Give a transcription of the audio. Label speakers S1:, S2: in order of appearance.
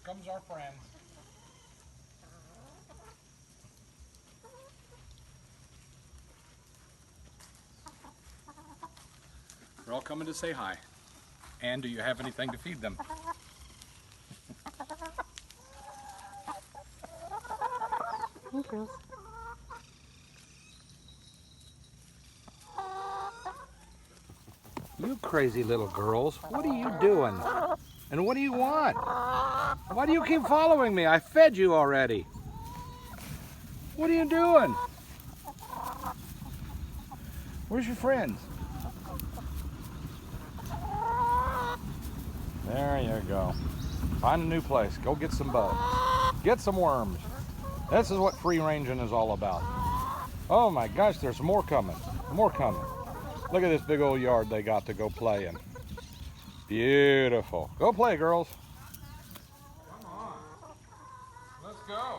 S1: comes our friend. They're all coming to say hi. And do you have anything to feed them?
S2: Here it goes.
S1: You crazy little girls, what are you doing? And what do you want? Why do you keep following me? I fed you already. What are you doing? Where's your friends? There you go. Find a new place. Go get some bugs. Get some worms. This is what free ranging is all about. Oh my gosh, there's more coming. More coming. Look at this big old yard they got to go play in. Beautiful. Go play, girls. Come on. Let's go.